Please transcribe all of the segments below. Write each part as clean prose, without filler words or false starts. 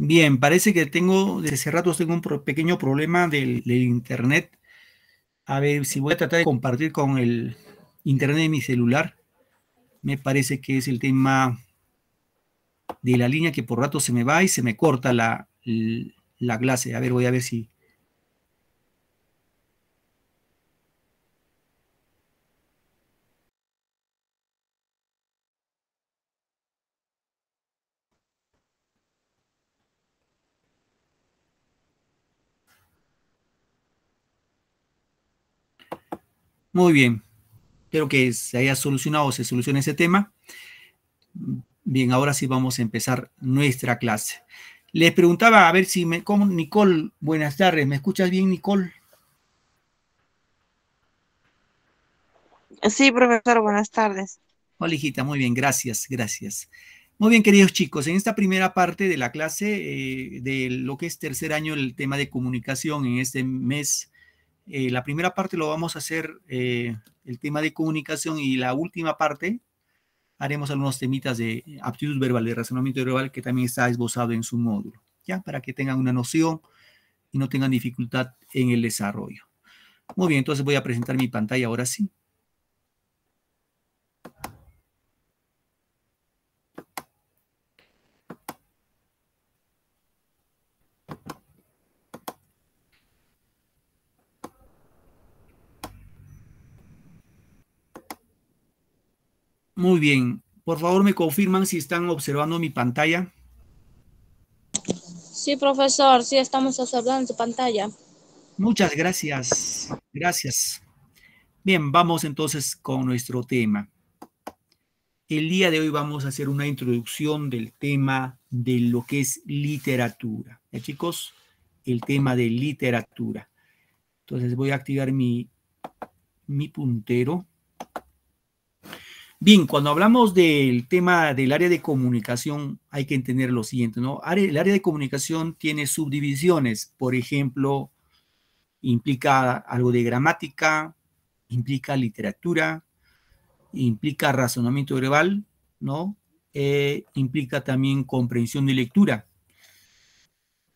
Bien, parece que desde hace rato tengo un pequeño problema del internet. A ver si voy a tratar de compartir con el internet de mi celular. Me parece que es el tema de la línea que por rato se me va y se me corta la clase. A ver, voy a ver si... Muy bien. Espero que se haya solucionado o se solucione ese tema. Bien, ahora sí vamos a empezar nuestra clase. Les preguntaba a ver si ¿cómo, Nicole? Buenas tardes. ¿Me escuchas bien, Nicole? Sí, profesor, buenas tardes. Hola, hijita, muy bien, gracias, gracias. Muy bien, queridos chicos, en esta primera parte de la clase de lo que es tercer año, el tema de comunicación en este mes, la primera parte lo vamos a hacer el tema de comunicación y la última parte haremos algunos temitas de aptitud verbal, de razonamiento verbal que también está esbozado en su módulo, ¿ya? Para que tengan una noción y no tengan dificultad en el desarrollo. Muy bien, entonces voy a presentar mi pantalla ahora sí. Muy bien, por favor me confirman si están observando mi pantalla. Sí, profesor, sí estamos observando su pantalla. Muchas gracias, gracias. Bien, vamos entonces con nuestro tema. El día de hoy vamos a hacer una introducción del tema de lo que es literatura. ¿Ya, chicos? El tema de literatura. Entonces voy a activar mi puntero. Bien, cuando hablamos del tema del área de comunicación, hay que entender lo siguiente, ¿no? El área de comunicación tiene subdivisiones, por ejemplo, implica algo de gramática, implica literatura, implica razonamiento verbal, ¿no? Implica también comprensión de lectura.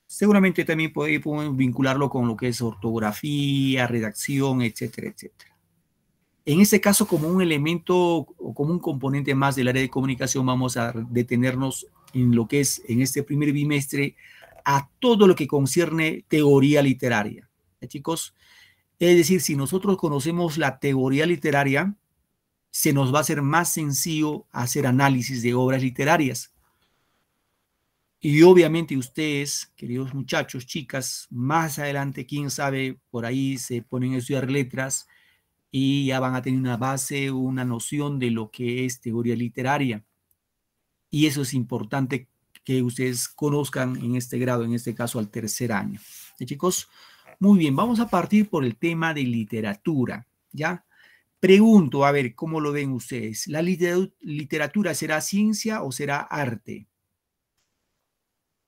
Seguramente también podemos vincularlo con lo que es ortografía, redacción, etcétera, etcétera. En este caso, como un elemento o como un componente más del área de comunicación, vamos a detenernos en lo que es, en este primer bimestre, a todo lo que concierne teoría literaria. ¿Ya, chicos? Es decir, si nosotros conocemos la teoría literaria, se nos va a hacer más sencillo hacer análisis de obras literarias. Y obviamente ustedes, queridos muchachos, chicas, más adelante, quién sabe, por ahí se ponen a estudiar letras y ya van a tener una base, una noción de lo que es teoría literaria. Y eso es importante que ustedes conozcan en este grado, en este caso al tercer año. ¿Sí, chicos? Muy bien, vamos a partir por el tema de literatura, ¿ya? Pregunto, a ver, ¿cómo lo ven ustedes? ¿La literatura será ciencia o será arte?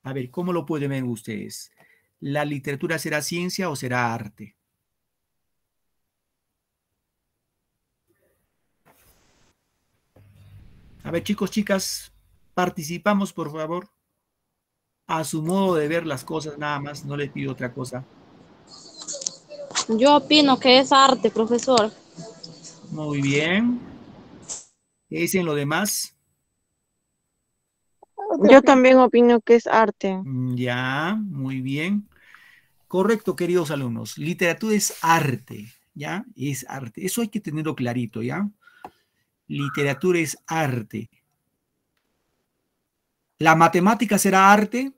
A ver, ¿cómo lo pueden ver ustedes? ¿La literatura será ciencia o será arte? A ver, chicos, chicas, participamos, por favor. A su modo de ver las cosas, nada más, no les pido otra cosa. Yo opino que es arte, profesor. Muy bien. ¿Qué dicen los demás? Yo también opino que es arte. Ya, muy bien. Correcto, queridos alumnos. Literatura es arte, ¿ya? Es arte. Eso hay que tenerlo clarito, ¿ya? Literatura es arte. ¿La matemática será arte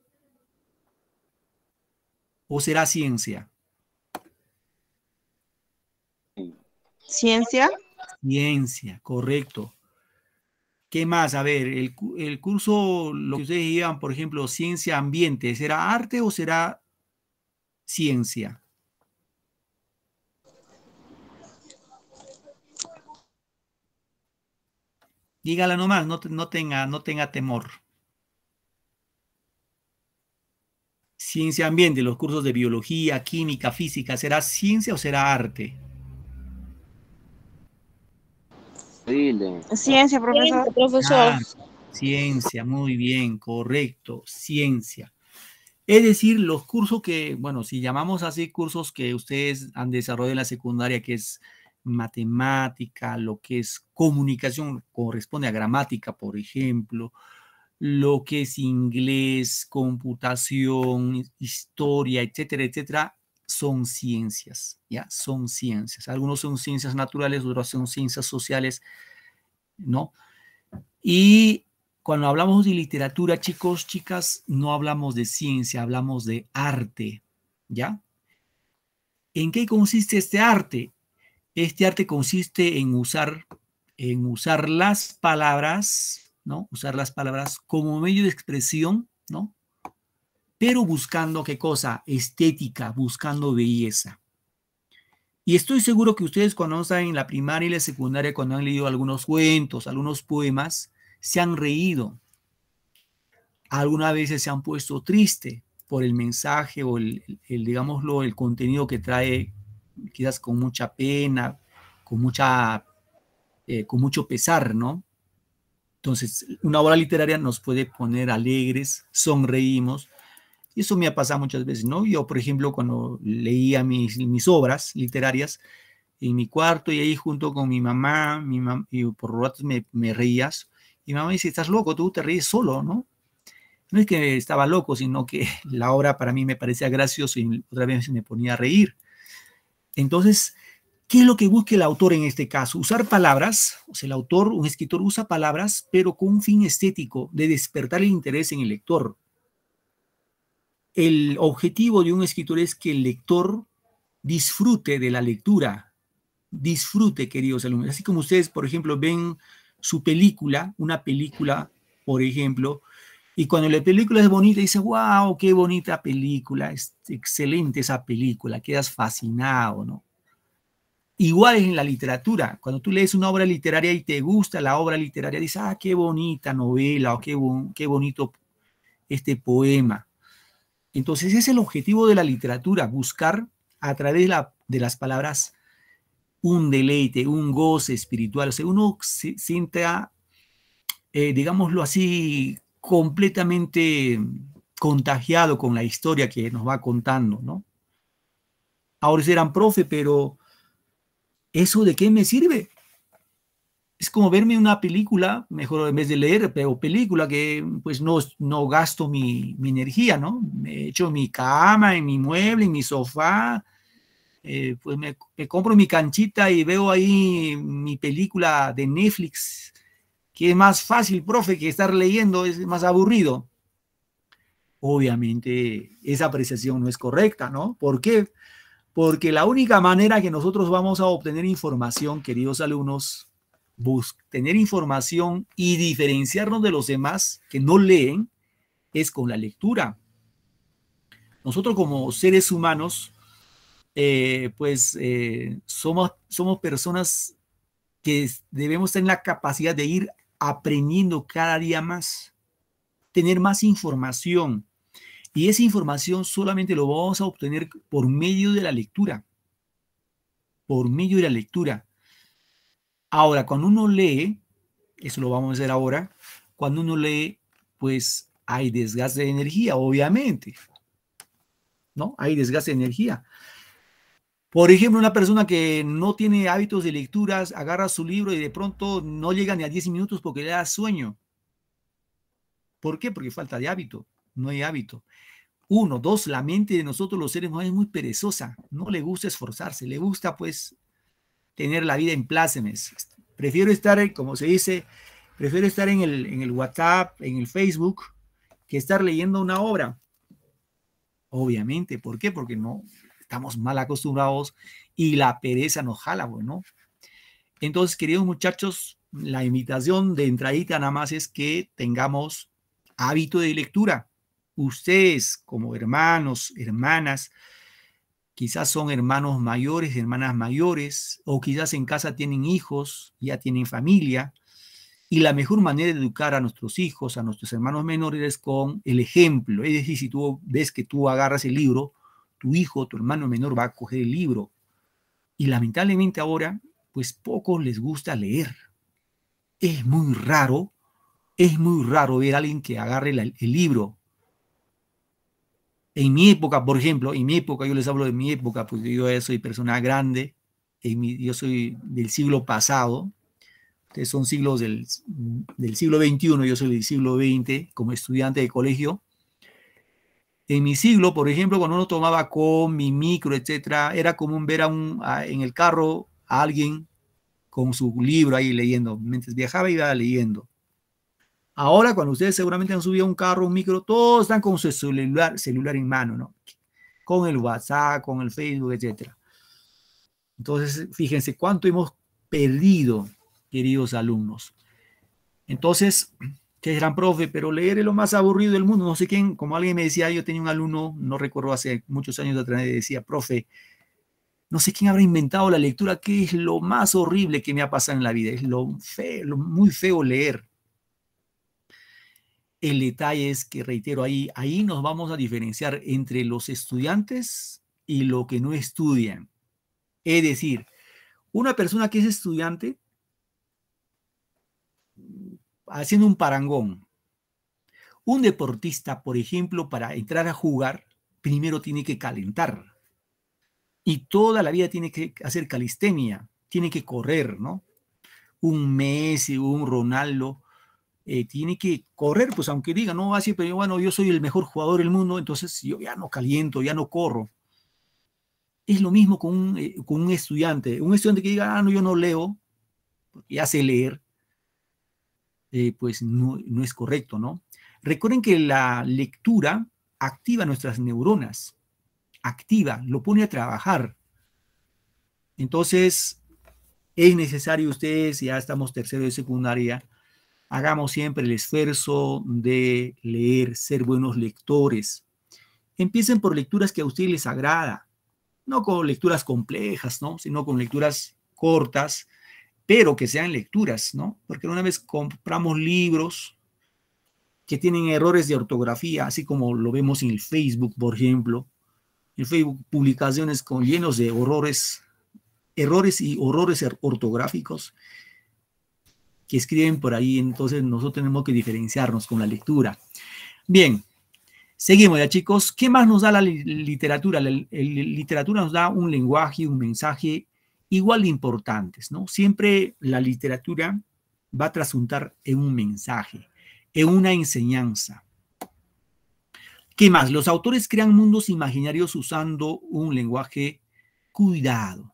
o será ciencia? ¿Ciencia? Ciencia, correcto. ¿Qué más? A ver, el curso, lo que ustedes llevan, por ejemplo, ciencia ambiente, ¿será arte o será ciencia? Dígala nomás, no tenga temor. Ciencia ambiente, los cursos de biología, química, física, ¿será ciencia o será arte? ¿Ciencia, profesor? Ciencia, profesor. Ah, ciencia, muy bien, correcto, ciencia. Es decir, los cursos que, bueno, si llamamos así cursos que ustedes han desarrollado en la secundaria, que es matemática, lo que es comunicación, corresponde a gramática, por ejemplo, lo que es inglés, computación, historia, etcétera, etcétera, son ciencias, ¿ya? Son ciencias. Algunos son ciencias naturales, otros son ciencias sociales, ¿no? Y cuando hablamos de literatura, chicos, chicas, no hablamos de ciencia, hablamos de arte, ¿ya? ¿En qué consiste este arte? Este arte consiste en usar las palabras, ¿no? Usar las palabras como medio de expresión, ¿no? Pero buscando, ¿qué cosa? Estética, buscando belleza. Y estoy seguro que ustedes cuando están en la primaria y la secundaria, cuando han leído algunos cuentos, algunos poemas, se han reído. Algunas veces se han puesto triste por el mensaje o digámoslo, el contenido que trae, quizás con mucha pena, con mucho pesar, ¿no? Entonces, una obra literaria nos puede poner alegres, sonreímos, y eso me ha pasado muchas veces, ¿no? Yo, por ejemplo, cuando leía mis obras literarias en mi cuarto y ahí junto con mi mamá y por ratos me reías, y mi mamá dice, estás loco, tú te ríes solo, ¿no? No es que estaba loco, sino que la obra para mí me parecía graciosa y otra vez me ponía a reír. Entonces, ¿qué es lo que busca el autor en este caso? Usar palabras, o sea, el autor, un escritor usa palabras, pero con un fin estético, de despertar el interés en el lector. El objetivo de un escritor es que el lector disfrute de la lectura, disfrute, queridos alumnos. Así como ustedes, por ejemplo, ven su película, una película, por ejemplo, y cuando la película es bonita, dice, wow, qué bonita película, es excelente esa película, quedas fascinado, ¿no? Igual es en la literatura. Cuando tú lees una obra literaria y te gusta la obra literaria, dices, ah, qué bonita novela o qué bonito este poema. Entonces, ese es el objetivo de la literatura, buscar a través de las palabras un deleite, un goce espiritual. O sea, uno se sienta, digámoslo así, completamente contagiado con la historia que nos va contando, ¿no? Ahora serán profe, pero ¿eso de qué me sirve? Es como verme una película, mejor en vez de leer, pero película que pues no gasto mi energía, ¿no? Me echo mi cama, en mi mueble, en mi sofá, pues me compro mi canchita y veo ahí mi película de Netflix, que es más fácil, profe, que estar leyendo, es más aburrido. Obviamente esa apreciación no es correcta, ¿no? ¿Por qué? Porque la única manera que nosotros vamos a obtener información, queridos alumnos, tener información y diferenciarnos de los demás que no leen, es con la lectura. Nosotros como seres humanos, somos personas que debemos tener la capacidad de ir aprendiendo cada día más, tener más información. Y esa información solamente lo vamos a obtener por medio de la lectura. Por medio de la lectura. Ahora, cuando uno lee, eso lo vamos a hacer ahora, cuando uno lee, pues hay desgaste de energía, obviamente, ¿no? Hay desgaste de energía. Por ejemplo, una persona que no tiene hábitos de lecturas, agarra su libro y de pronto no llega ni a 10 minutos porque le da sueño. ¿Por qué? Porque falta de hábito, no hay hábito. Uno, dos, la mente de nosotros los seres humanos es muy perezosa, no le gusta esforzarse, le gusta pues tener la vida en plácemes. Prefiero estar, como se dice, prefiero estar en el WhatsApp, en el Facebook, que estar leyendo una obra. Obviamente, ¿por qué? Porque no estamos mal acostumbrados y la pereza nos jala, ¿no? Entonces, queridos muchachos, la invitación de entradita nada más es que tengamos hábito de lectura. Ustedes, como hermanos, hermanas, quizás son hermanos mayores, hermanas mayores, o quizás en casa tienen hijos, ya tienen familia, y la mejor manera de educar a nuestros hijos, a nuestros hermanos menores, es con el ejemplo. Es decir, si tú ves que tú agarras el libro, tu hijo, tu hermano menor va a coger el libro. Y lamentablemente ahora, pues pocos les gusta leer. Es muy raro ver a alguien que agarre el libro. En mi época, por ejemplo, en mi época, yo les hablo de mi época, pues yo ya soy persona grande, yo soy del siglo pasado, ustedes son siglos del siglo XXI, yo soy del siglo XX, como estudiante de colegio. En mi siglo, por ejemplo, cuando uno tomaba mi micro, etcétera, era común ver en el carro a alguien con su libro ahí leyendo. Mientras viajaba iba leyendo. Ahora, cuando ustedes seguramente han subido a un carro, un micro, todos están con su celular en mano, ¿no? Con el WhatsApp, con el Facebook, etcétera. Entonces, fíjense cuánto hemos perdido, queridos alumnos. Entonces, ustedes dirán, profe, pero leer es lo más aburrido del mundo. No sé quién, como alguien me decía, yo tenía un alumno, no recuerdo hace muchos años atrás, decía, profe, no sé quién habrá inventado la lectura, que es lo más horrible que me ha pasado en la vida. Es muy feo leer. El detalle es que, reitero, ahí nos vamos a diferenciar entre los estudiantes y los que no estudian. Es decir, una persona que es estudiante, haciendo un parangón, un deportista, por ejemplo, para entrar a jugar, primero tiene que calentar. Y toda la vida tiene que hacer calistenia, tiene que correr, ¿no? Un Messi, un Ronaldo, tiene que correr, pues aunque diga, no, así, pero bueno, yo soy el mejor jugador del mundo, entonces yo ya no caliento, ya no corro. Es lo mismo con un estudiante. Un estudiante que diga, no, yo no leo, porque ya sé leer, pues no es correcto, ¿no? Recuerden que la lectura activa nuestras neuronas, lo pone a trabajar. Entonces, es necesario ustedes, ya estamos tercero de secundaria, hagamos siempre el esfuerzo de leer, ser buenos lectores. Empiecen por lecturas que a ustedes les agrada, no con lecturas complejas, ¿no? Sino con lecturas cortas, pero que sean lecturas, ¿no? Porque una vez compramos libros que tienen errores de ortografía, así como lo vemos en el Facebook, por ejemplo, en Facebook publicaciones llenos de errores y horrores ortográficos que escriben por ahí, entonces nosotros tenemos que diferenciarnos con la lectura. Bien, seguimos ya, chicos. ¿Qué más nos da la literatura? La literatura nos da un lenguaje, un mensaje igual de importantes, ¿no? Siempre la literatura va a trasuntar en un mensaje, en una enseñanza. ¿Qué más? Los autores crean mundos imaginarios usando un lenguaje cuidado.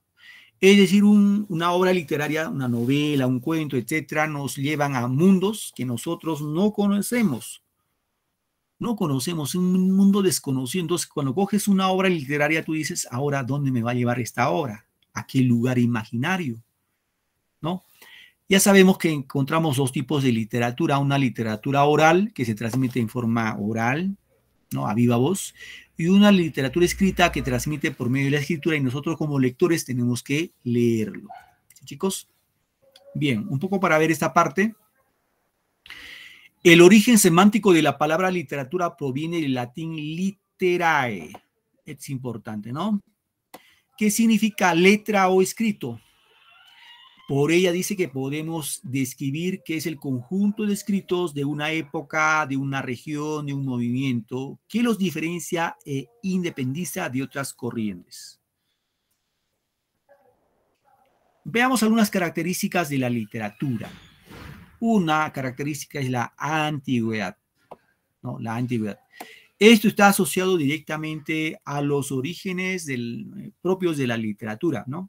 Es decir, una obra literaria, una novela, un cuento, etcétera, nos llevan a mundos que nosotros no conocemos. No conocemos, un mundo desconocido. Entonces, cuando coges una obra literaria, tú dices, ahora, ¿dónde me va a llevar esta obra? ¿A qué lugar imaginario? ¿No? Ya sabemos que encontramos dos tipos de literatura. Una literatura oral, que se transmite en forma oral, ¿no? A viva voz, y una literatura escrita que transmite por medio de la escritura y nosotros como lectores tenemos que leerlo. ¿Sí, chicos? Bien, un poco para ver esta parte. El origen semántico de la palabra literatura proviene del latín literae. Es importante, ¿no? ¿Qué significa letra o escrito? Por ella dice que podemos describir qué es el conjunto de escritos de una época, de una región, de un movimiento, que los diferencia e independiza de otras corrientes. Veamos algunas características de la literatura. Una característica es la antigüedad, ¿no? La antigüedad. Esto está asociado directamente a los orígenes propios de la literatura, ¿no?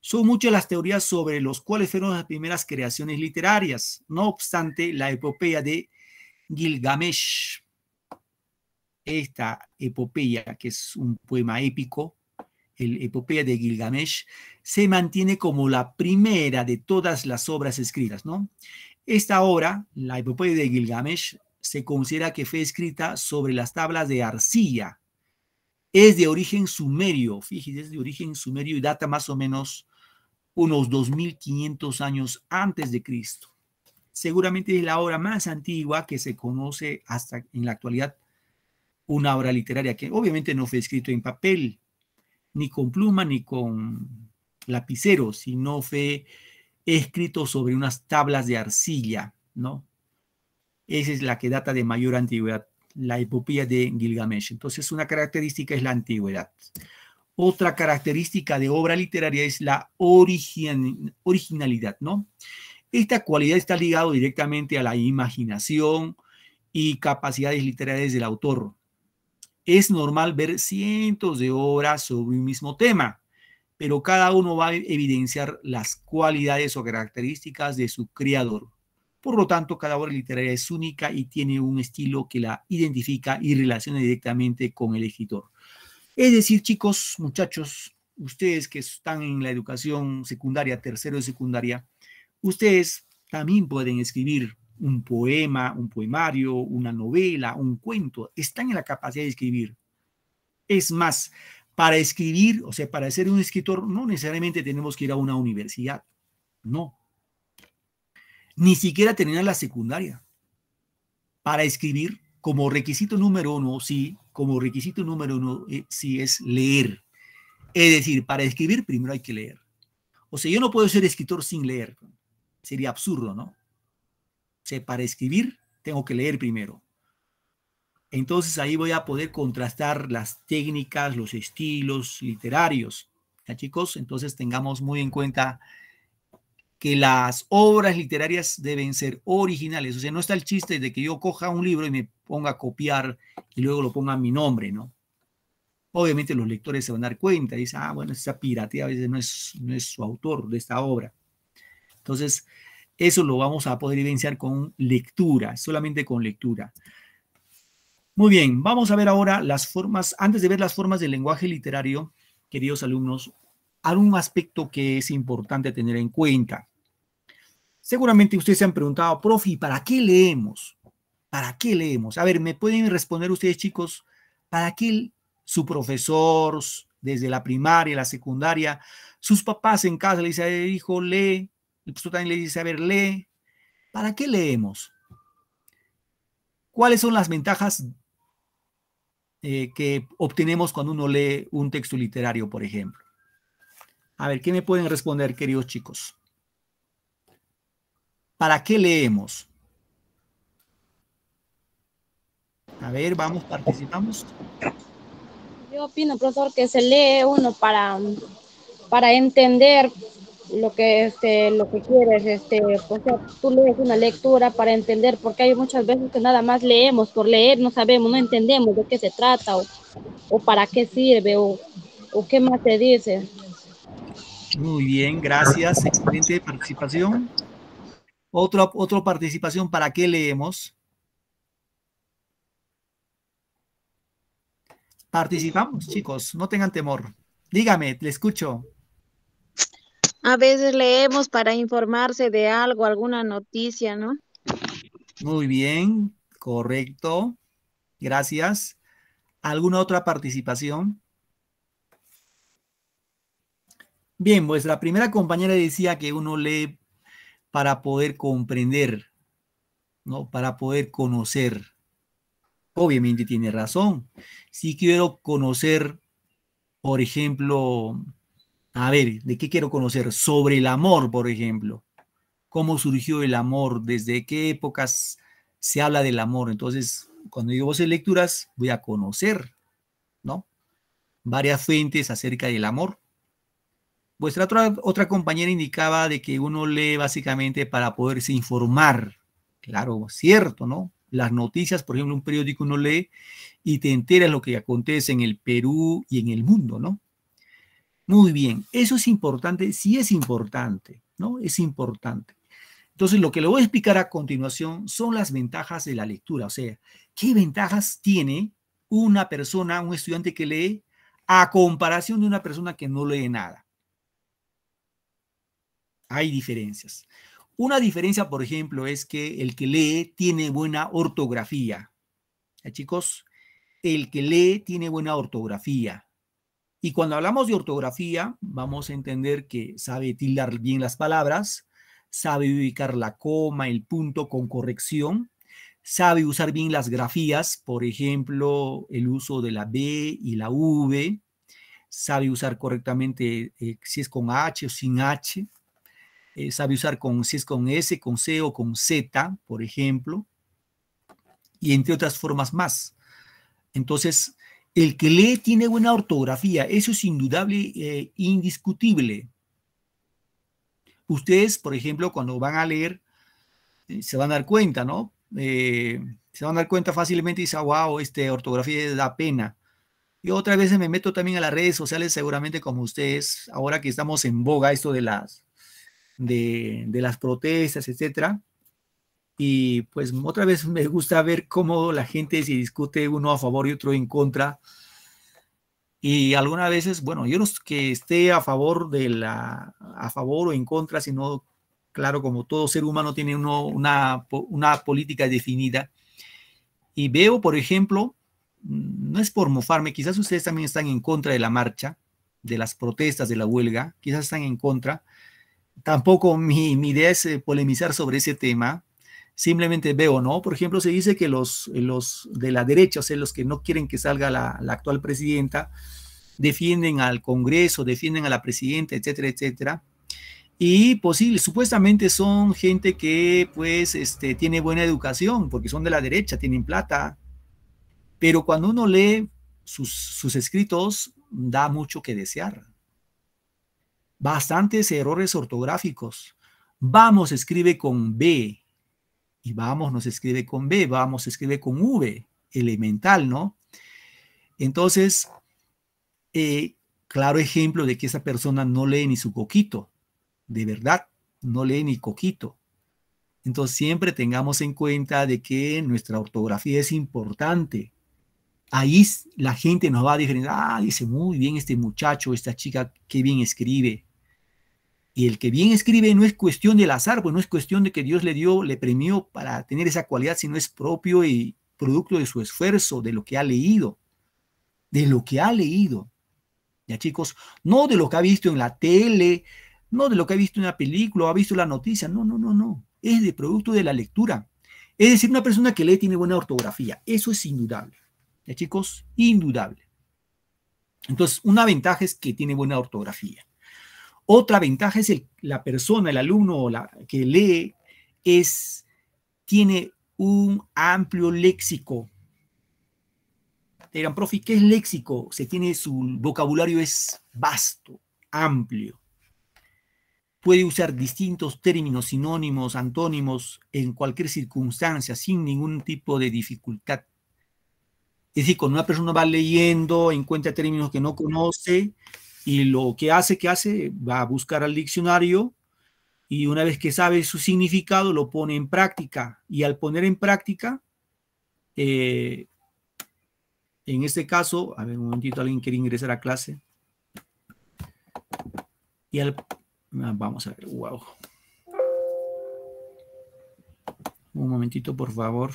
Son muchas las teorías sobre los cuales fueron las primeras creaciones literarias. No obstante, la epopeya de Gilgamesh, esta epopeya, que es un poema épico, el epopeya de Gilgamesh, se mantiene como la primera de todas las obras escritas, ¿no? Esta obra, la epopeya de Gilgamesh, se considera que fue escrita sobre las tablas de arcilla. Es de origen sumerio, fíjense, es de origen sumerio y data más o menos unos 2500 años antes de Cristo. Seguramente es la obra más antigua que se conoce hasta en la actualidad, una obra literaria que obviamente no fue escrito en papel, ni con pluma, ni con lapicero, sino fue escrito sobre unas tablas de arcilla, ¿no? Esa es la que data de mayor antigüedad. la epopeya de Gilgamesh. Entonces, una característica es la antigüedad. Otra característica de obra literaria es la originalidad, ¿no? Esta cualidad está ligada directamente a la imaginación y capacidades literarias del autor. Es normal ver cientos de obras sobre un mismo tema, pero cada uno va a evidenciar las cualidades o características de su creador. Por lo tanto, cada obra literaria es única y tiene un estilo que la identifica y relaciona directamente con el escritor. Es decir, chicos, muchachos, ustedes que están en la educación secundaria, tercero de secundaria, ustedes también pueden escribir un poema, un poemario, una novela, un cuento. Están en la capacidad de escribir. Es más, para escribir, o sea, para ser un escritor, no necesariamente tenemos que ir a una universidad. No. Ni siquiera terminar la secundaria. Para escribir, como requisito número uno, sí, como requisito número uno, sí es leer. Es decir, para escribir primero hay que leer. O sea, yo no puedo ser escritor sin leer. Sería absurdo, ¿no? O sea, para escribir tengo que leer primero. Entonces ahí voy a poder contrastar las técnicas, los estilos literarios. ¿Ya, chicos? Entonces tengamos muy en cuenta que las obras literarias deben ser originales. O sea, no está el chiste de que yo coja un libro y me ponga a copiar y luego lo ponga a mi nombre, ¿no? Obviamente los lectores se van a dar cuenta y dicen, ah, bueno, esta piratería a veces no es su autor de esta obra. Entonces, eso lo vamos a poder evidenciar con lectura, solamente con lectura. Muy bien, vamos a ver ahora las formas, antes de ver las formas del lenguaje literario, queridos alumnos, algún aspecto que es importante tener en cuenta. Seguramente ustedes se han preguntado, profe, ¿para qué leemos? ¿Para qué leemos? A ver, ¿me pueden responder ustedes, chicos? ¿Para qué su profesor, desde la primaria, la secundaria, sus papás en casa le dicen, hijo, lee, el profesor también le dice, a ver, lee? ¿Para qué leemos? ¿Cuáles son las ventajas que obtenemos cuando uno lee un texto literario, por ejemplo? A ver, ¿qué me pueden responder, queridos chicos? ¿Para qué leemos? A ver, vamos, participamos. Yo opino, profesor, que se lee uno para entender lo que quieres, o sea, tú lees una lectura para entender, porque hay muchas veces que nada más leemos por leer, no sabemos, no entendemos de qué se trata o para qué sirve o qué más se dice. Muy bien, gracias. Excelente participación. Otra participación, ¿para qué leemos? Participamos, chicos, no tengan temor. Dígame, le escucho. A veces leemos para informarse de algo, alguna noticia, ¿no? Muy bien, correcto. Gracias. ¿Alguna otra participación? Bien, pues la primera compañera decía que uno lee para poder comprender, ¿no? Para poder conocer. Obviamente tiene razón. Si quiero conocer, por ejemplo, a ver, ¿de qué quiero conocer? Sobre el amor, por ejemplo. ¿Cómo surgió el amor? ¿Desde qué épocas se habla del amor? Entonces, cuando yo voy a hacer lecturas, voy a conocer, ¿no? Varias fuentes acerca del amor. Vuestra otra compañera indicaba de que uno lee básicamente para poderse informar. Claro, cierto, ¿no? Las noticias, por ejemplo, un periódico uno lee y te enteras lo que acontece en el Perú y en el mundo, ¿no? Muy bien, eso es importante, sí es importante, ¿no? Es importante. Entonces, lo que le voy a explicar a continuación son las ventajas de la lectura, o sea, ¿qué ventajas tiene una persona, un estudiante que lee a comparación de una persona que no lee nada? Hay diferencias. Una diferencia, por ejemplo, es que el que lee tiene buena ortografía. ¿Ya, chicos? El que lee tiene buena ortografía. Y cuando hablamos de ortografía, vamos a entender que sabe tildar bien las palabras, sabe ubicar la coma, el punto con corrección, sabe usar bien las grafías, por ejemplo, el uso de la B y la V, sabe usar correctamente si es con H o sin H, sabe usar si es con S, con C o con Z, por ejemplo. y entre otras formas más. Entonces, el que lee tiene buena ortografía, eso es indudable, indiscutible. Ustedes, por ejemplo, cuando van a leer, se van a dar cuenta, ¿no? Se van a dar cuenta fácilmente y dicen, wow, ortografía da pena. Yo otras veces me meto también a las redes sociales, seguramente como ustedes, ahora que estamos en boga esto de las protestas, etcétera. Y pues otra vez me gusta ver cómo la gente se discute uno a favor y otro en contra. Y algunas veces, bueno, yo no es que esté a favor o en contra, sino, claro, como todo ser humano tiene una política definida. Y veo, por ejemplo, no es por mofarme, quizás ustedes también están en contra de la marcha, de las protestas, de la huelga, quizás están en contra. Tampoco mi idea es polemizar sobre ese tema. Simplemente veo, ¿no? Por ejemplo, se dice que los de la derecha, o sea, los que no quieren que salga la actual presidenta, defienden al Congreso, defienden a la presidenta, etcétera, etcétera. Y supuestamente son gente que, pues, tiene buena educación, porque son de la derecha, tienen plata. Pero cuando uno lee sus escritos, da mucho que desear. Bastantes errores ortográficos. Vamos escribe con B, y vamos nos escribe con B, vamos escribe con V, elemental, ¿no? Entonces, claro ejemplo de que esa persona no lee ni su coquito, de verdad, no lee ni coquito. Entonces, siempre tengamos en cuenta de que nuestra ortografía es importante. Ahí la gente nos va a diferenciar, dice, muy bien este muchacho, esta chica, qué bien escribe. Y el que bien escribe no es cuestión del azar, pues no es cuestión de que Dios le premió para tener esa cualidad, sino es propio y producto de su esfuerzo, de lo que ha leído. De lo que ha leído. Ya, chicos, no de lo que ha visto en la tele, no de lo que ha visto en la película o ha visto la noticia, no, no, no, no. Es de producto de la lectura. Es decir, una persona que lee tiene buena ortografía. Eso es indudable. Ya, chicos, indudable. Entonces, una ventaja es que tiene buena ortografía. Otra ventaja es la persona, el alumno o que lee, tiene un amplio léxico. Te dirán, profe, ¿qué es léxico? Su vocabulario es vasto, amplio. Puede usar distintos términos, sinónimos, antónimos, en cualquier circunstancia, sin ningún tipo de dificultad. Es decir, cuando una persona va leyendo, encuentra términos que no conoce, y lo que hace, va a buscar al diccionario, y una vez que sabe su significado, lo pone en práctica. Y al poner en práctica, en este caso, a ver, un momentito, alguien quiere ingresar a clase. Y vamos a ver, wow. Un momentito, por favor.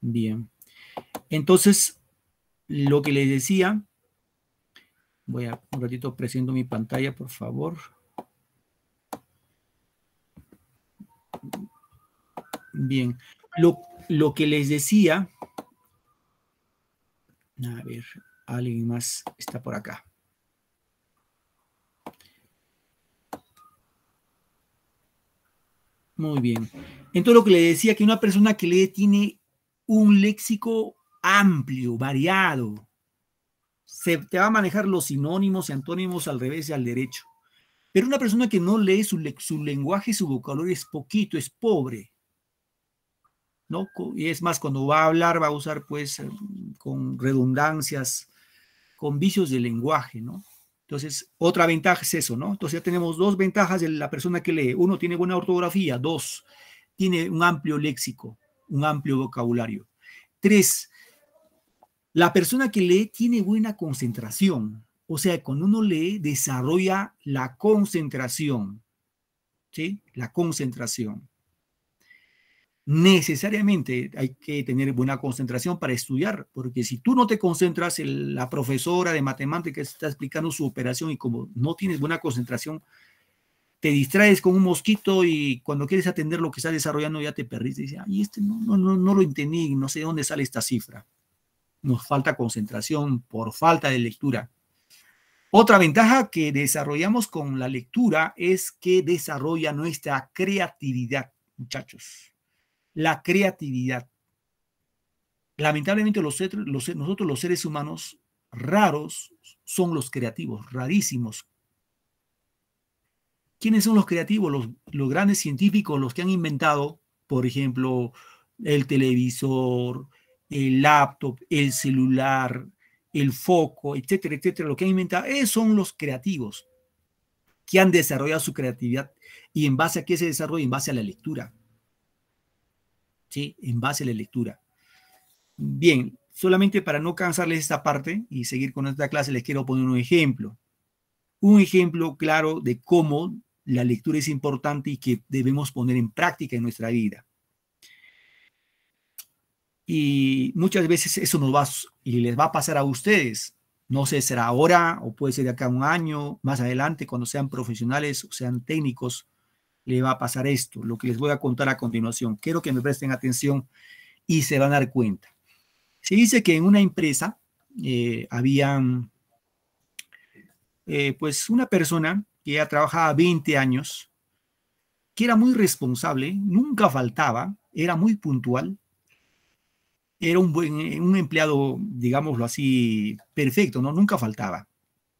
Bien. Entonces, lo que les decía, voy a un ratito presento mi pantalla, por favor. Bien. Lo que les decía, a ver, alguien más está por acá. Muy bien. Entonces, lo que le decía, que una persona que lee tiene un léxico amplio, variado. Te va a manejar los sinónimos y antónimos al revés y al derecho. Pero una persona que no lee, su lenguaje, su vocabulario es poquito, es pobre, ¿no? Y es más, cuando va a hablar, va a usar, pues, con redundancias, con vicios de lenguaje, ¿no? Entonces, otra ventaja es eso, ¿no? Entonces, ya tenemos dos ventajas de la persona que lee. Uno, tiene buena ortografía. Dos, tiene un amplio léxico, un amplio vocabulario. Tres, la persona que lee tiene buena concentración. O sea, cuando uno lee, desarrolla la concentración. ¿Sí? La concentración. Necesariamente hay que tener buena concentración para estudiar, porque si tú no te concentras, la profesora de matemáticas está explicando su operación y como no tienes buena concentración, te distraes con un mosquito y cuando quieres atender lo que está desarrollando ya te perdiste. Y dices, ay, no lo entendí, no sé de dónde sale esta cifra. Nos falta concentración por falta de lectura. Otra ventaja que desarrollamos con la lectura es que desarrolla nuestra creatividad, muchachos. la creatividad. Lamentablemente nosotros los seres humanos raros son los creativos, rarísimos. ¿Quiénes son los creativos? Los grandes científicos, los que han inventado, por ejemplo, el televisor, el laptop, el celular, el foco, etcétera, etcétera. Lo que han inventado, son los creativos que han desarrollado su creatividad. ¿Y en base a qué se desarrolla? En base a la lectura. ¿Sí? En base a la lectura. Bien, solamente para no cansarles esta parte y seguir con esta clase, les quiero poner un ejemplo. Un ejemplo claro de cómo la lectura es importante y que debemos poner en práctica en nuestra vida. Y muchas veces eso nos va y les va a pasar a ustedes. No sé, será ahora o puede ser de acá a un año, más adelante, cuando sean profesionales o sean técnicos, le va a pasar esto, lo que les voy a contar a continuación. Quiero que me presten atención y se van a dar cuenta. Se dice que en una empresa habían pues una persona que ya trabajaba 20 años, que era muy responsable, nunca faltaba, era muy puntual, era un empleado, digámoslo así, perfecto, ¿no? Nunca faltaba,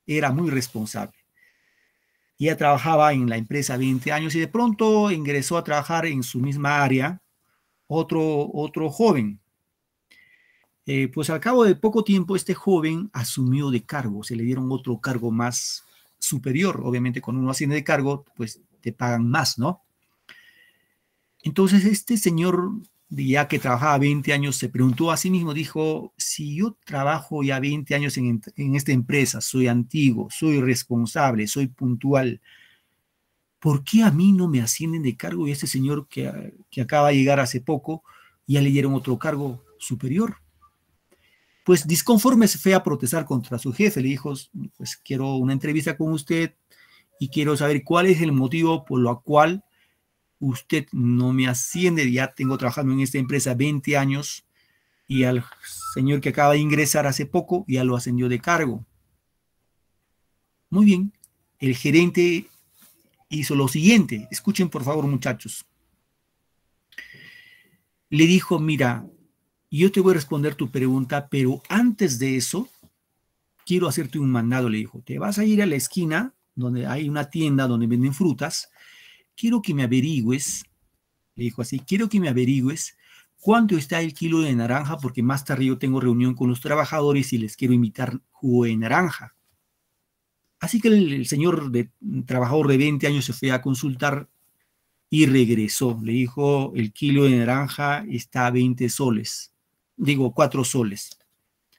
era muy responsable. Ya trabajaba en la empresa 20 años y de pronto ingresó a trabajar en su misma área otro joven. Pues al cabo de poco tiempo este joven asumió de cargo, se le dieron otro cargo más superior. Obviamente cuando uno asciende de cargo, pues te pagan más, ¿no? Entonces este señor, ya que trabajaba 20 años, se preguntó a sí mismo, dijo, si yo trabajo ya 20 años en esta empresa, soy antiguo, soy responsable, soy puntual, ¿por qué a mí no me ascienden de cargo y este señor que acaba de llegar hace poco ya le dieron otro cargo superior? Pues disconforme se fue a protestar contra su jefe, le dijo, pues quiero una entrevista con usted y quiero saber cuál es el motivo por lo cual usted no me asciende. Ya tengo trabajando en esta empresa 20 años y al señor que acaba de ingresar hace poco ya lo ascendió de cargo. Muy bien, el gerente hizo lo siguiente, escuchen por favor muchachos. Le dijo, mira, yo te voy a responder tu pregunta, pero antes de eso, quiero hacerte un mandado, le dijo. Te vas a ir a la esquina, donde hay una tienda donde venden frutas. Quiero que me averigües, le dijo así, quiero que me averigües cuánto está el kilo de naranja, porque más tarde yo tengo reunión con los trabajadores y les quiero invitar jugo de naranja. Así que el señor trabajador de 20 años se fue a consultar y regresó. Le dijo, el kilo de naranja está a 20 soles. Digo, 4 soles.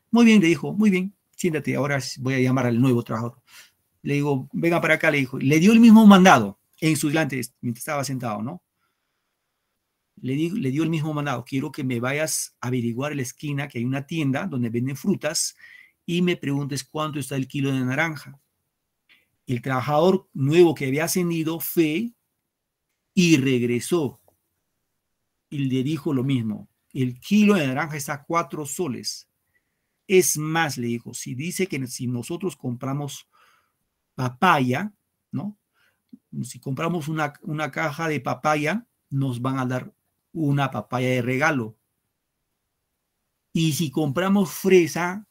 Muy bien, le dijo, muy bien, siéntate, ahora voy a llamar al nuevo trabajador. Le digo, venga para acá, le dijo. Le dio el mismo mandado en su delante, mientras estaba sentado, ¿no? Le dio el mismo mandado. Quiero que me vayas a averiguar en la esquina que hay una tienda donde venden frutas y me preguntes cuánto está el kilo de naranja. El trabajador nuevo que había ascendido fue y regresó y le dijo lo mismo. El kilo de naranja está a 4 soles. Es más, le dijo, si dice que si nosotros compramos papaya, ¿no? Si compramos una caja de papaya, nos van a dar una papaya de regalo. Y si compramos fresa,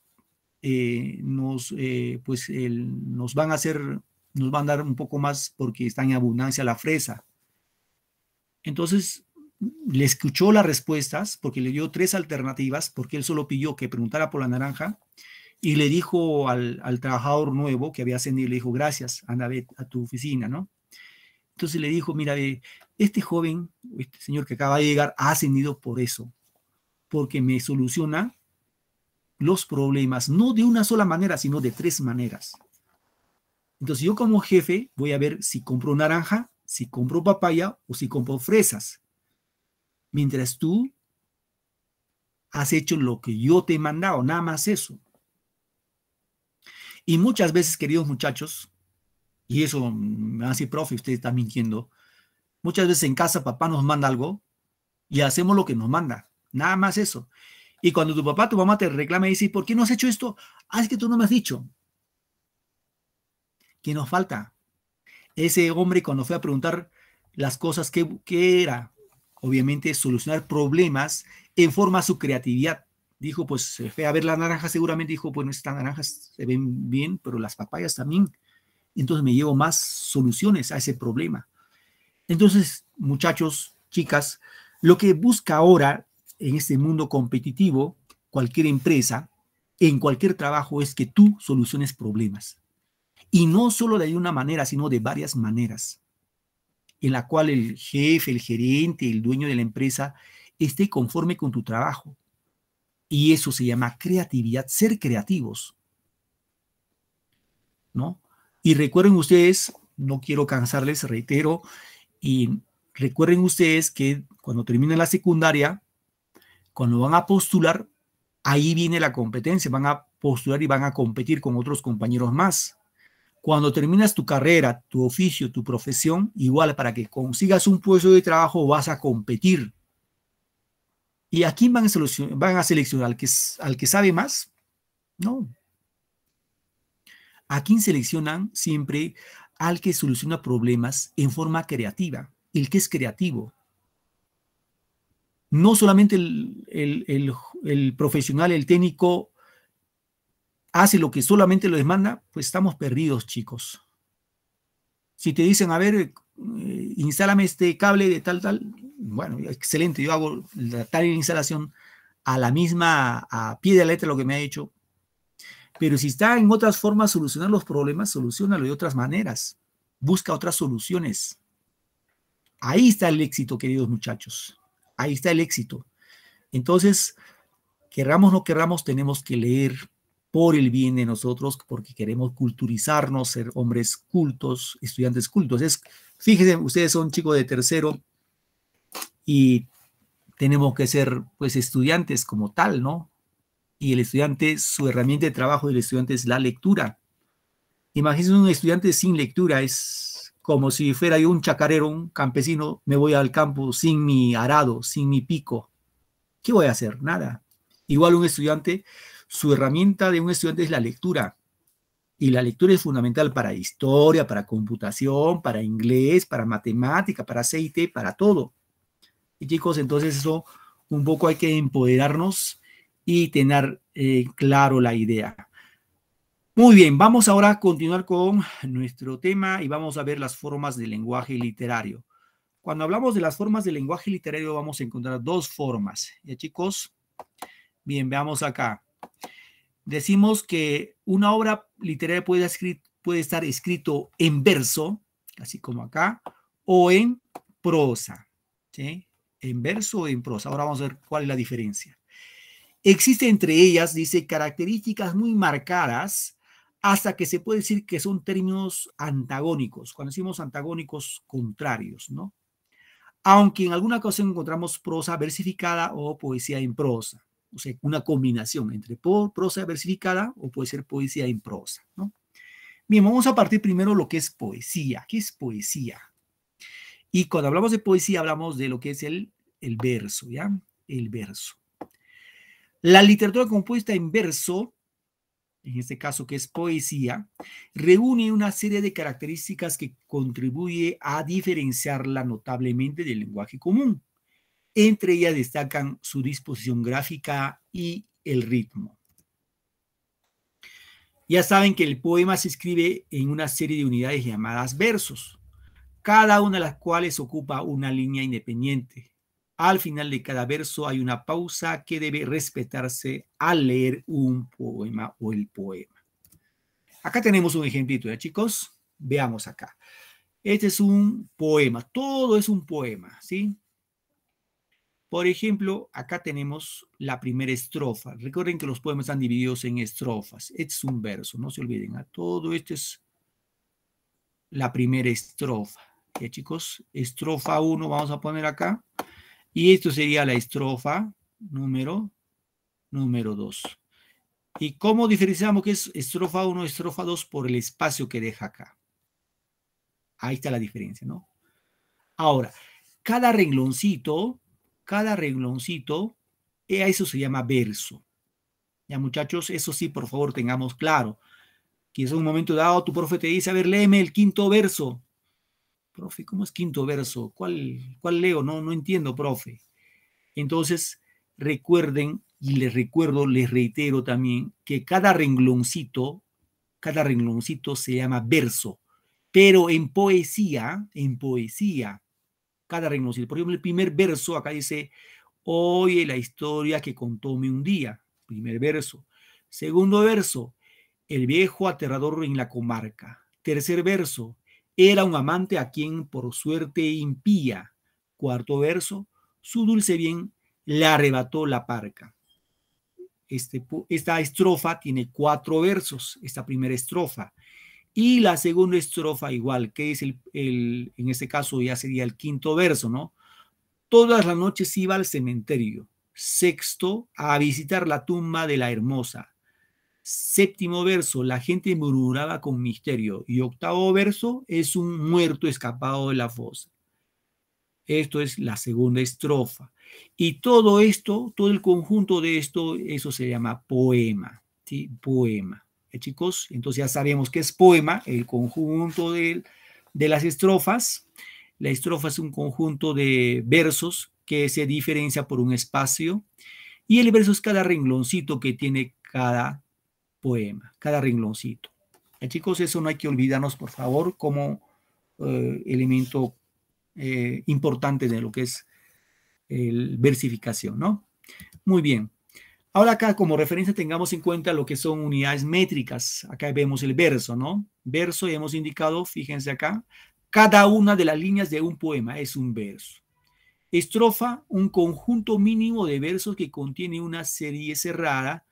nos van a dar un poco más porque está en abundancia la fresa. Entonces, le escuchó las respuestas porque le dio 3 alternativas, porque él solo pidió que preguntara por la naranja y le dijo al trabajador nuevo que había ascendido, le dijo, gracias, anda a tu oficina, ¿no? Entonces le dijo, mira, este joven, este señor que acaba de llegar, ha ascendido por eso, porque me soluciona los problemas, no de una sola manera, sino de 3 maneras. Entonces yo como jefe voy a ver si compro naranja, si compro papaya o si compro fresas. Mientras tú has hecho lo que yo te he mandado, nada más eso. Y muchas veces, queridos muchachos, y eso me va a decir, profe, usted está mintiendo, muchas veces en casa papá nos manda algo y hacemos lo que nos manda, nada más eso. Y cuando tu papá, tu mamá te reclama y dice, ¿por qué no has hecho esto? Ah, es que tú no me has dicho. ¿Qué nos falta? Ese hombre cuando fue a preguntar las cosas, ¿qué era? obviamente, solucionar problemas en forma de su creatividad. Dijo, pues se fue a ver la naranja, seguramente dijo, bueno, estas naranjas se ven bien, pero las papayas también. Entonces me llevo más soluciones a ese problema. Entonces, muchachos, chicas, lo que busca ahora en este mundo competitivo, cualquier empresa, en cualquier trabajo, es que tú soluciones problemas. Y no solo de una manera, sino de varias maneras, en la cual el jefe, el gerente, el dueño de la empresa esté conforme con tu trabajo. Y eso se llama creatividad, ser creativos, ¿no? Y recuerden ustedes, no quiero cansarles, reitero, y recuerden ustedes que cuando terminen la secundaria, cuando van a postular, ahí viene la competencia, van a postular y van a competir con otros compañeros más. Cuando terminas tu carrera, tu oficio, tu profesión, igual para que consigas un puesto de trabajo vas a competir. ¿Y a quién van a seleccionar? ¿Al que sabe más? No. ¿A quién seleccionan? Siempre al que soluciona problemas en forma creativa, el que es creativo. No solamente el profesional, el técnico, hace lo que solamente lo demanda, pues estamos perdidos, chicos. Si te dicen, a ver, instálame este cable de tal, bueno, excelente, yo hago la tal instalación a la misma, a pie de letra lo que me ha hecho. Pero si está en otras formas solucionar los problemas, solucionalo de otras maneras. Busca otras soluciones. Ahí está el éxito, queridos muchachos. Ahí está el éxito. Entonces, querramos o no querramos, tenemos que leer por el bien de nosotros, porque queremos culturizarnos, ser hombres cultos, estudiantes cultos. Fíjense, ustedes son chicos de tercero y tenemos que ser, pues, estudiantes como tal, ¿no? Y el estudiante, su herramienta de trabajo del estudiante es la lectura. Imagínense un estudiante sin lectura, es como si fuera yo un chacarero, un campesino, me voy al campo sin mi arado, sin mi pico. ¿Qué voy a hacer? Nada. Igual un estudiante, su herramienta de un estudiante es la lectura. Y la lectura es fundamental para historia, para computación, para inglés, para matemática, para aceite, para todo. Y chicos, entonces eso un poco hay que empoderarnos y tener claro la idea. Muy bien, vamos ahora a continuar con nuestro tema y vamos a ver las formas del lenguaje literario. Cuando hablamos de las formas del lenguaje literario vamos a encontrar dos formas. ¿Ya, chicos? Bien, veamos acá. Decimos que una obra literaria puede estar escrito en verso, así como acá, o en prosa, ¿sí? En verso o en prosa. Ahora vamos a ver cuál es la diferencia. Existe entre ellas, dice, características muy marcadas hasta que se puede decir que son términos antagónicos. Cuando decimos antagónicos, contrarios, ¿no? Aunque en alguna ocasión encontramos prosa versificada o poesía en prosa. O sea, una combinación entre prosa versificada o puede ser poesía en prosa, ¿no? Bien, vamos a partir primero lo que es poesía. ¿Qué es poesía? Y cuando hablamos de poesía hablamos de lo que es el verso, ¿ya? El verso. La literatura compuesta en verso, en este caso que es poesía, reúne una serie de características que contribuye a diferenciarla notablemente del lenguaje común. Entre ellas destacan su disposición gráfica y el ritmo. Ya saben que el poema se escribe en una serie de unidades llamadas versos, cada una de las cuales ocupa una línea independiente. Al final de cada verso hay una pausa que debe respetarse al leer un poema o el poema. Acá tenemos un ejemplito, ¿ya, chicos? Veamos acá. Este es un poema, todo es un poema, ¿sí? Por ejemplo, acá tenemos la primera estrofa. Recuerden que los poemas están divididos en estrofas. Este es un verso, no se olviden. Todo esto es la primera estrofa. ¿Ya, chicos? Estrofa 1 vamos a poner acá. Y esto sería la estrofa número 2. ¿Y cómo diferenciamos qué es estrofa 1 y estrofa 2? Por el espacio que deja acá. Ahí está la diferencia, ¿no? Ahora, cada rengloncito, eso se llama verso. Ya, muchachos, eso sí, por favor, tengamos claro. Que en un momento dado tu profe te dice, a ver, léeme el quinto verso. Profe, ¿cómo es quinto verso? ¿Cuál leo? No entiendo, profe. Entonces, recuerden, y les recuerdo, les reitero también, que cada rengloncito se llama verso. Pero en poesía, cada rengloncito. Por ejemplo, el primer verso acá dice, oye la historia que contóme un día. Primer verso. Segundo verso, el viejo aterrador en la comarca. Tercer verso, era un amante a quien por suerte impía. Cuarto verso, su dulce bien le arrebató la parca. Esta estrofa tiene 4 versos, esta primera estrofa. Y la segunda estrofa igual, que es en este caso ya sería el quinto verso, ¿no? Todas las noches iba al cementerio. Sexto, a visitar la tumba de la hermosa. Séptimo verso, la gente murmuraba con misterio. Y octavo verso, es un muerto escapado de la fosa. Esto es la segunda estrofa. Y todo esto, todo el conjunto de esto, eso se llama poema. ¿Sí? Poema. Chicos, entonces ya sabemos qué es poema, el conjunto de las estrofas. La estrofa es un conjunto de versos que se diferencia por un espacio. Y el verso es cada rengloncito que tiene cada poema, cada rengloncito. Chicos, eso no hay que olvidarnos, por favor, como elemento importante de lo que es el versificación, ¿no? Muy bien. Ahora acá como referencia tengamos en cuenta lo que son unidades métricas. Acá vemos el verso, ¿no? Verso, y hemos indicado, fíjense acá, cada una de las líneas de un poema es un verso. Estrofa, un conjunto mínimo de versos que contiene una serie cerrada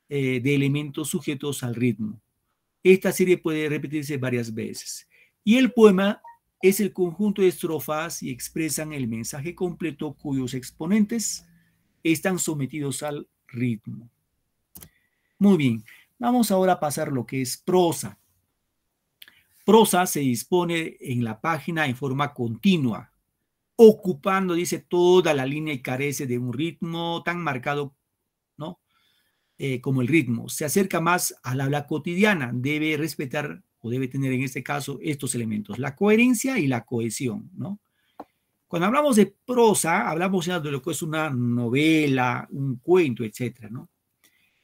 de elementos sujetos al ritmo. Esta serie puede repetirse varias veces. Y el poema es el conjunto de estrofas y expresan el mensaje completo cuyos exponentes están sometidos al ritmo. Muy bien, vamos ahora a pasar lo que es prosa. Prosa se dispone en la página en forma continua, ocupando, dice, toda la línea y carece de un ritmo tan marcado, ¿no? Como el ritmo. Se acerca más al habla cotidiana, debe respetar o debe tener en este caso estos elementos, la coherencia y la cohesión, ¿no? Cuando hablamos de prosa, hablamos ya de lo que es una novela, un cuento, etcétera, ¿no?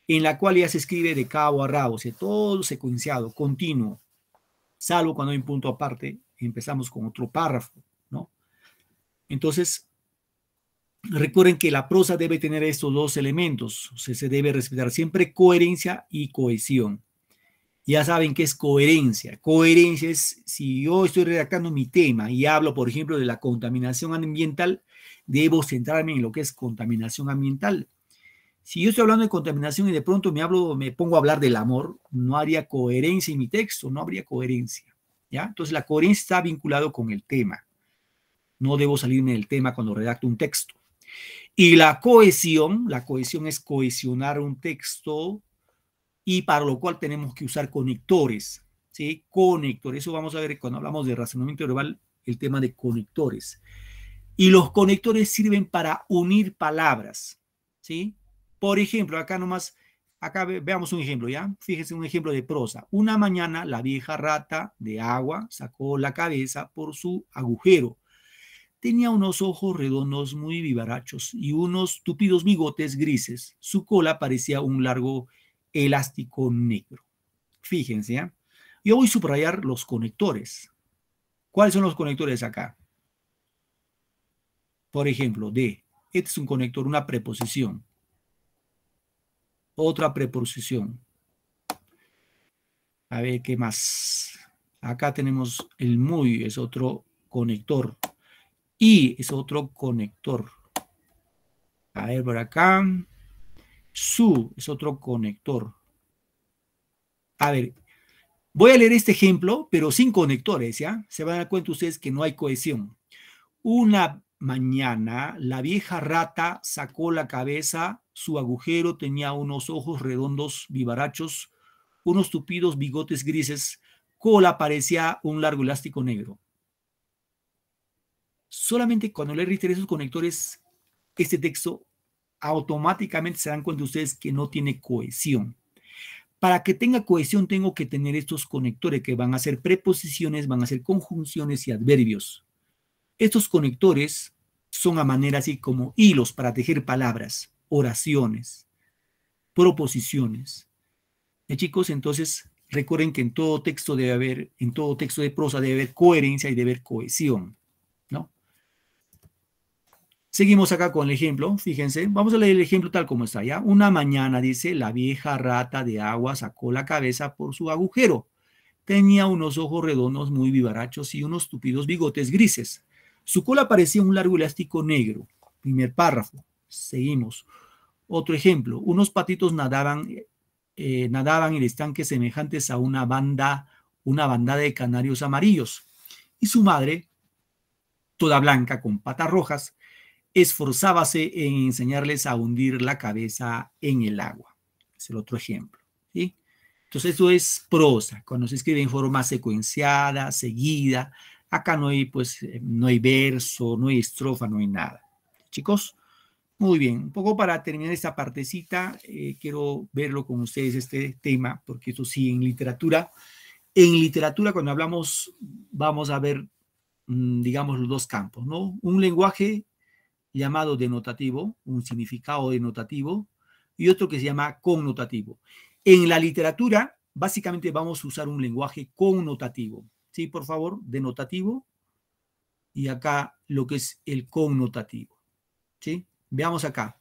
En la cual ya se escribe de cabo a rabo, o sea, todo secuenciado, continuo, salvo cuando hay un punto aparte, empezamos con otro párrafo, ¿no? Entonces, recuerden que la prosa debe tener estos dos elementos, o sea, se debe respetar siempre coherencia y cohesión. Ya saben qué es coherencia. Coherencia es si yo estoy redactando mi tema y hablo, por ejemplo, de la contaminación ambiental, debo centrarme en lo que es contaminación ambiental. Si yo estoy hablando de contaminación y de pronto me pongo a hablar del amor, no habría coherencia en mi texto, no habría coherencia. ¿Ya? Entonces la coherencia está vinculada con el tema. No debo salirme del tema cuando redacto un texto. Y la cohesión es cohesionar un texto y para lo cual tenemos que usar conectores, ¿sí? Conectores, eso vamos a ver cuando hablamos de razonamiento verbal, el tema de conectores. Y los conectores sirven para unir palabras, ¿sí? Por ejemplo, acá nomás, acá veamos un ejemplo, ¿ya? Fíjense un ejemplo de prosa. Una mañana la vieja rata de agua sacó la cabeza por su agujero. Tenía unos ojos redondos muy vivarachos y unos tupidos bigotes grises. Su cola parecía un largo elástico negro. Fíjense, ¿eh? Yo voy a subrayar los conectores. ¿Cuáles son los conectores acá? Por ejemplo, de. Este es un conector, una preposición. Otra preposición. A ver, ¿qué más? Acá tenemos el muy, es otro conector. Y es otro conector. A ver, por acá. Su es otro conector. A ver, voy a leer este ejemplo, pero sin conectores, ¿ya? Se van a dar cuenta ustedes que no hay cohesión. Una mañana, la vieja rata sacó la cabeza, su agujero tenía unos ojos redondos vivarachos, unos tupidos bigotes grises, cola parecía un largo elástico negro. Solamente cuando le reiteré esos conectores, este texto automáticamente se dan cuenta ustedes que no tiene cohesión. Para que tenga cohesión tengo que tener estos conectores que van a ser preposiciones, van a ser conjunciones y adverbios. Estos conectores son a manera así como hilos para tejer palabras, oraciones, proposiciones. Chicos, entonces recuerden que en todo texto debe haber, en todo texto de prosa debe haber coherencia y debe haber cohesión, ¿no? Seguimos acá con el ejemplo, fíjense, vamos a leer el ejemplo tal como está, ¿ya? Una mañana, dice, la vieja rata de agua sacó la cabeza por su agujero. Tenía unos ojos redondos muy vivarachos y unos tupidos bigotes grises. Su cola parecía un largo elástico negro. Primer párrafo. Seguimos. Otro ejemplo. Unos patitos nadaban en el estanque semejantes a una bandada de canarios amarillos. Y su madre, toda blanca con patas rojas, esforzábase en enseñarles a hundir la cabeza en el agua. Es el otro ejemplo, ¿sí? Entonces, esto es prosa, cuando se escribe en forma secuenciada, seguida. Acá no hay, pues, no hay verso, no hay estrofa, no hay nada. Chicos, muy bien. Un poco para terminar esta partecita, quiero verlo con ustedes este tema, porque esto sí, en literatura, cuando hablamos, vamos a ver, digamos, los dos campos, ¿no? Un lenguaje llamado denotativo, un significado denotativo, y otro que se llama connotativo. En la literatura, básicamente vamos a usar un lenguaje connotativo. ¿Sí, por favor? Denotativo. Y acá lo que es el connotativo. ¿Sí? Veamos acá.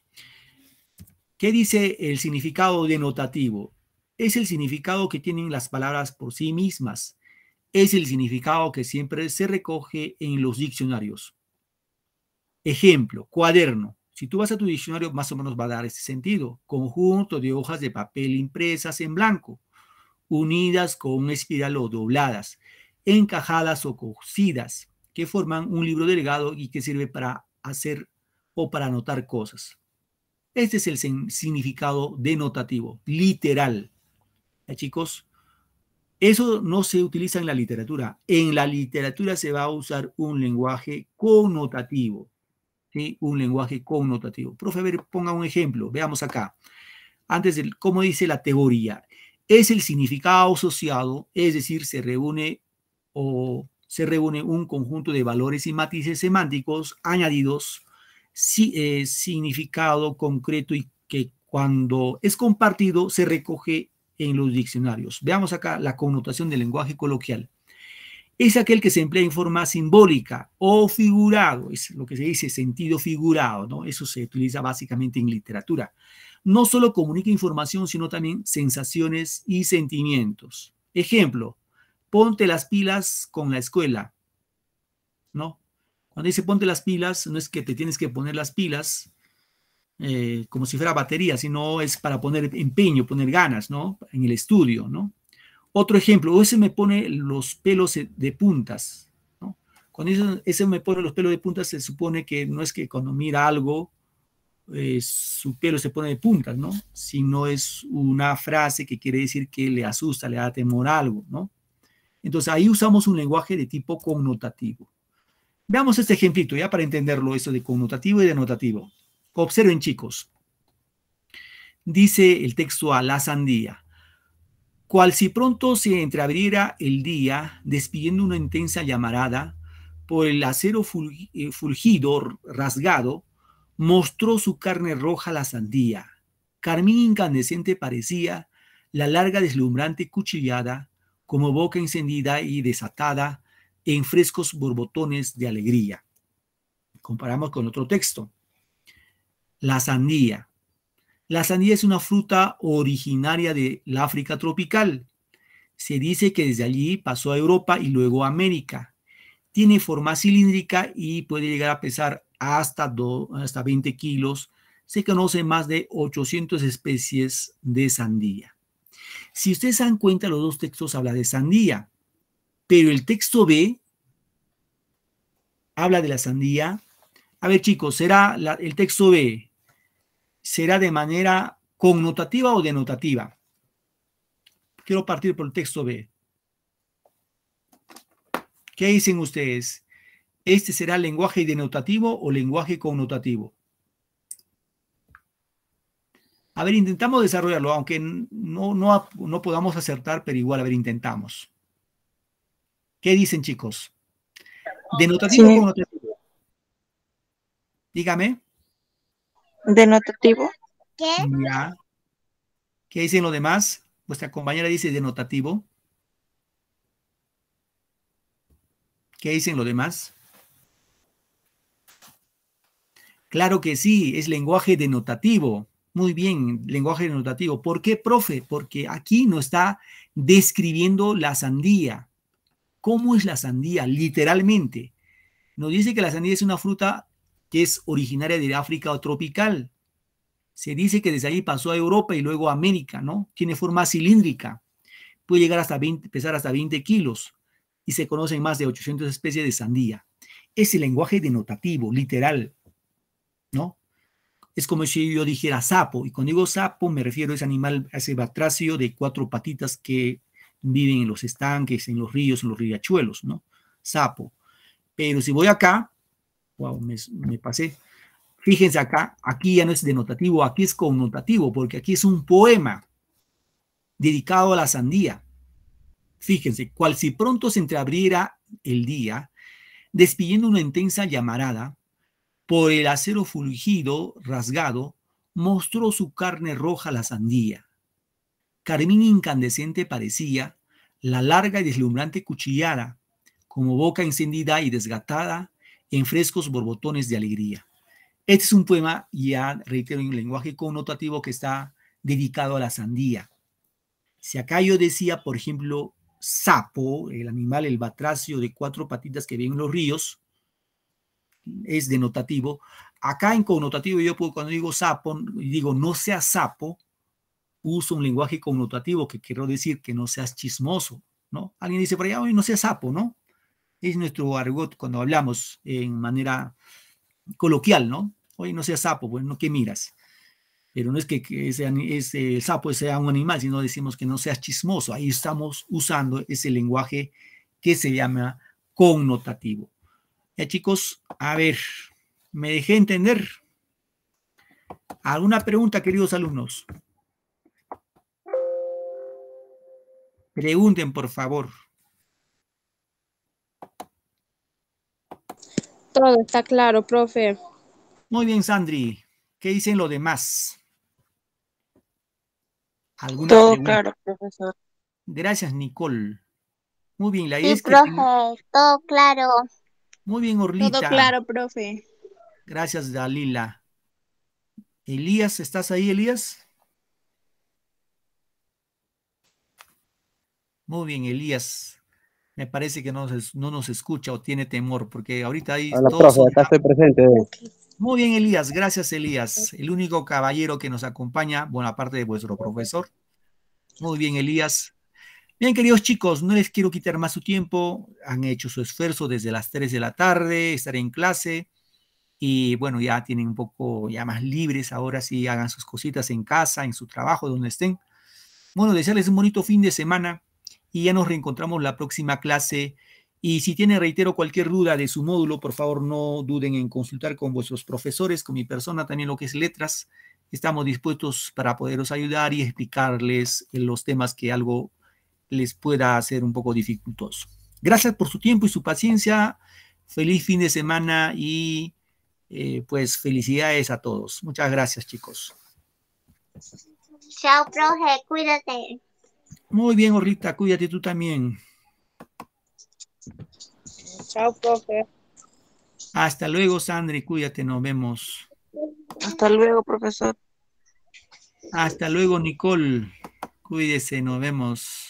¿Qué dice el significado denotativo? Es el significado que tienen las palabras por sí mismas. Es el significado que siempre se recoge en los diccionarios. Ejemplo, cuaderno. Si tú vas a tu diccionario, más o menos va a dar ese sentido. Conjunto de hojas de papel impresas en blanco, unidas con una espiral o dobladas, encajadas o cosidas, que forman un libro delgado y que sirve para hacer o para anotar cosas. Este es el significado denotativo, literal. Chicos, eso no se utiliza en la literatura. En la literatura se va a usar un lenguaje connotativo. ¿Sí? Un lenguaje connotativo. Profe, a ver, ponga un ejemplo. Veamos acá. Antes, ¿cómo dice la teoría? Es el significado asociado, es decir, se reúne un conjunto de valores y matices semánticos añadidos, significado concreto y que cuando es compartido se recoge en los diccionarios. Veamos acá la connotación del lenguaje coloquial. Es aquel que se emplea en forma simbólica o figurado, es lo que se dice sentido figurado, ¿no? Eso se utiliza básicamente en literatura. No solo comunica información, sino también sensaciones y sentimientos. Ejemplo, ponte las pilas con la escuela, ¿no? Cuando dice ponte las pilas, no es que te tienes que poner las pilas como si fuera batería, sino es para poner empeño, poner ganas, ¿no? En el estudio, ¿no? Otro ejemplo, ese me pone los pelos de puntas, ¿no? Cuando ese me pone los pelos de puntas, se supone que no es que cuando mira algo, su pelo se pone de puntas, ¿no? Sino es una frase que quiere decir que le asusta, le da temor a algo, ¿no? Entonces ahí usamos un lenguaje de tipo connotativo. Veamos este ejemplito ya para entenderlo, eso de connotativo y denotativo. Observen, chicos. Dice el texto a la sandía. Cual si pronto se entreabriera el día, despidiendo una intensa llamarada, por el acero fulgido, rasgado, mostró su carne roja la sandía. Carmín incandescente parecía la larga deslumbrante cuchillada, como boca encendida y desatada en frescos borbotones de alegría. Comparamos con otro texto. La sandía. La sandía es una fruta originaria de la África tropical. Se dice que desde allí pasó a Europa y luego a América. Tiene forma cilíndrica y puede llegar a pesar hasta 20 kilos. Se conocen más de 800 especies de sandía. Si ustedes se dan cuenta, los dos textos hablan de sandía, pero el texto B habla de la sandía. A ver, chicos, ¿será el texto B? ¿Será de manera connotativa o denotativa? Quiero partir por el texto B. ¿Qué dicen ustedes? ¿Este será lenguaje denotativo o lenguaje connotativo? A ver, intentamos desarrollarlo, aunque no podamos acertar, pero igual, a ver, intentamos. ¿Qué dicen, chicos? ¿Denotativo o Sí, connotativo? Dígame. denotativo. Ya. ¿Qué dicen los demás? Vuestra compañera dice denotativo. ¿Qué dicen los demás? Claro que sí, es lenguaje denotativo. Muy bien, lenguaje denotativo. ¿Por qué, profe? Porque aquí nos está describiendo la sandía. ¿Cómo es la sandía? Literalmente. Nos dice que la sandía es una fruta que es originaria de África o tropical. Se dice que desde ahí pasó a Europa y luego a América, ¿no? Tiene forma cilíndrica. Puede llegar hasta 20, pesar hasta 20 kilos y se conocen más de 800 especies de sandía. Es el lenguaje denotativo, literal, ¿no? Es como si yo dijera sapo, y cuando digo sapo me refiero a ese animal, a ese batracio de 4 patitas que viven en los estanques, en los ríos, en los riachuelos, ¿no? Sapo. Pero si voy acá, wow, me pasé. Fíjense acá, aquí ya no es denotativo, aquí es connotativo, porque aquí es un poema dedicado a la sandía. Fíjense, cual si pronto se entreabriera el día, despidiendo una intensa llamarada, por el acero fulgido, rasgado, mostró su carne roja la sandía. Carmín incandescente parecía la larga y deslumbrante cuchillada, como boca encendida y desgatada en frescos borbotones de alegría. Este es un poema, ya reitero, en lenguaje connotativo que está dedicado a la sandía. Si acá yo decía, por ejemplo, sapo, el animal, el batracio de 4 patitas que vive en los ríos, es denotativo. Acá en connotativo yo puedo, cuando digo sapo, y digo no seas sapo, uso un lenguaje connotativo que quiero decir que no seas chismoso, ¿no? Alguien dice por allá, no seas sapo, ¿no? Es nuestro argot cuando hablamos en manera coloquial, ¿no? Oye, no seas sapo, bueno, ¿qué miras? Pero no es que ese sapo sea un animal, sino decimos que no seas chismoso. Ahí estamos usando ese lenguaje que se llama connotativo. Ya, chicos, a ver, ¿me dejé entender? ¿Alguna pregunta, queridos alumnos? Pregunten, por favor. Todo está claro, profe. Muy bien, Sandri. ¿Qué dicen los demás? ¿Alguna Todo pregunta? claro, profesor. Gracias, Nicole. Muy bien, la idea Sí, es que... profe, todo claro. Muy bien, Todo Orlita. claro, profe. Gracias, Dalila. Elías, ¿estás ahí, Elías? Muy bien, Elías. Me parece que no nos escucha o tiene temor, porque ahorita ahí Hola, todos profe, son... acá estoy presente. Muy bien, Elías. Gracias, Elías. El único caballero que nos acompaña, bueno, aparte de vuestro profesor. Muy bien, Elías. Bien, queridos chicos, no les quiero quitar más su tiempo. Han hecho su esfuerzo desde las 3 de la tarde, estar en clase. Y bueno, ya tienen un poco ya más libres. Ahora sí hagan sus cositas en casa, en su trabajo, donde estén. Bueno, desearles un bonito fin de semana y ya nos reencontramos la próxima clase. Y si tienen, reitero, cualquier duda de su módulo, por favor no duden en consultar con vuestros profesores, con mi persona, también lo que es letras. Estamos dispuestos para poderos ayudar y explicarles los temas que algo les pueda hacer un poco dificultoso. Gracias por su tiempo y su paciencia. Feliz fin de semana y pues felicidades a todos. Muchas gracias, chicos. Chao, profe, cuídate. Muy bien, Orlita, cuídate tú también. Chao, profe. Hasta luego, Sandri, cuídate, nos vemos. Hasta luego, profesor. Hasta luego, Nicole. Cuídese, nos vemos.